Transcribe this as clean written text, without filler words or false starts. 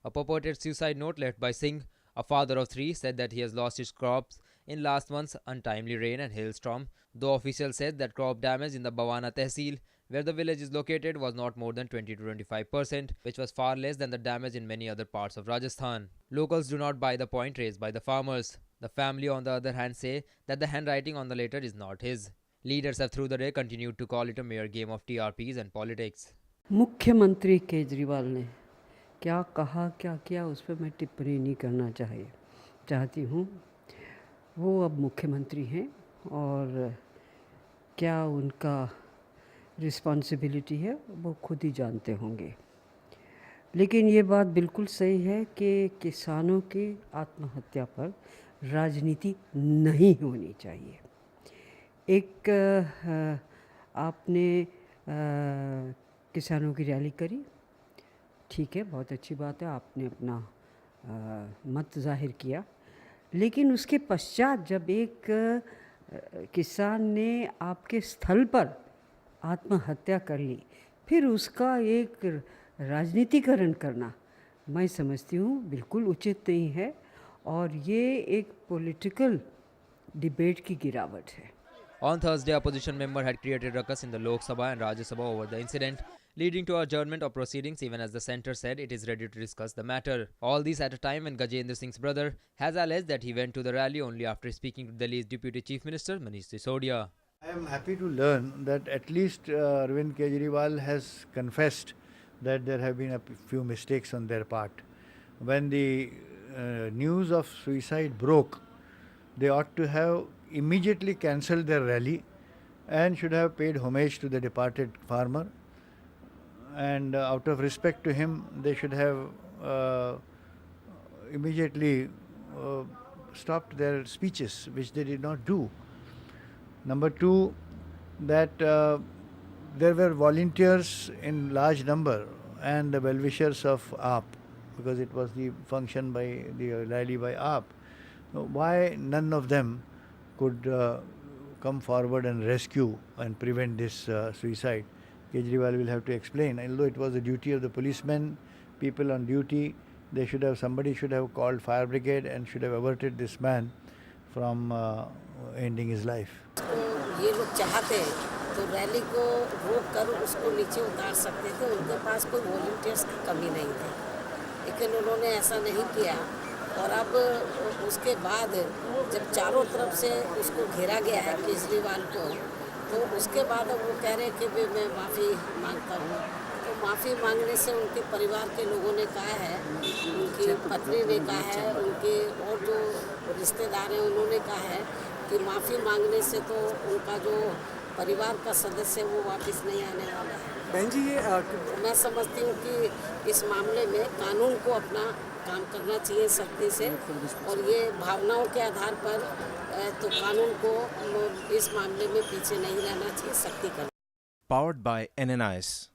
A purported suicide note left by Singh, a father of three, said that he has lost his crops in last month's untimely rain and hailstorm, though officials said that crop damage in the Bawana Tehsil, where the village is located, was not more than 20 to 25%, which was far less than the damage in many other parts of Rajasthan. Locals do not buy the point raised by the farmers. The family, on the other hand, say that the handwriting on the letter is not his. Leaders have through the day continued to call it a mere game of TRPs and politics. मुख्यमंत्री केजरीवाल ने क्या कहा क्या किया उस पर मैं टिप्पणी नहीं करना चाहती हूँ। वो अब मुख्यमंत्री हैं और क्या उनका रिस्पॉन्सिबिलिटी है वो खुद ही जानते होंगे। लेकिन ये बात बिल्कुल सही है कि किसानों की आत्महत्या पर राजनीति नहीं होनी चाहिए। एक आपने किसानों की रैली करी, ठीक है, बहुत अच्छी बात है, आपने अपना मत ज़ाहिर किया, लेकिन उसके पश्चात जब एक किसान ने आपके स्थल पर आत्महत्या कर ली, फिर उसका एक राजनीतिकरण करना मैं समझती हूँ बिल्कुल उचित नहीं है और ये एक पॉलिटिकल डिबेट की गिरावट है। On Thursday, opposition member had created ruckus in the Lok Sabha and Rajya Sabha over the incident, leading to adjournment of proceedings even as the centre said it is ready to discuss the matter. All this at a time when Gajendra Singh's brother has alleged that he went to the rally only after speaking to Delhi's Deputy Chief Minister Manish Sisodia. I am happy to learn that at least Arvind Kejriwal has confessed that there have been a few mistakes on their part. When the news of suicide broke, they ought to have immediately cancelled their rally and should have paid homage to the departed farmer. And out of respect to him, they should have immediately stopped their speeches, which they did not do. Number two, that there were volunteers in large number and the well-wishers of AAP, because it was the function by the rally by AAP. Why none of them could come forward and rescue and prevent this suicide? Kejriwal will have to explain. Although it was the duty of the policemen, people on duty, somebody should have called fire brigade and should have averted this man from ending his life. ये लोग चाहते तो rally को रोक कर उसको नीचे उतार सकते थे, उनके पास कोई वॉलंटियर्स की कमी नहीं थी, लेकिन उन्होंने ऐसा नहीं किया। और अब उसके बाद जब चारों तरफ से उसको घेरा गया है केजरीवाल को, तो उसके बाद अब वो कह रहे हैं कि मैं माफ़ी मांगता हूँ। तो माफ़ी मांगने से उनके परिवार के लोगों ने कहा है, उनकी पत्नी ने कहा है, उनके और जो रिश्तेदार हैं उन्होंने कहा है कि माफ़ी मांगने से तो उनका जो परिवार का सदस्य वो वापस नहीं आने वाला है। बहन जी, ये मैं समझती हूँ कि इस मामले में कानून को अपना काम करना चाहिए सख्ती से, और ये भावनाओं के आधार पर तो कानून को इस मामले में पीछे नहीं रहना चाहिए, सख्ती करना। Powered by NNIS.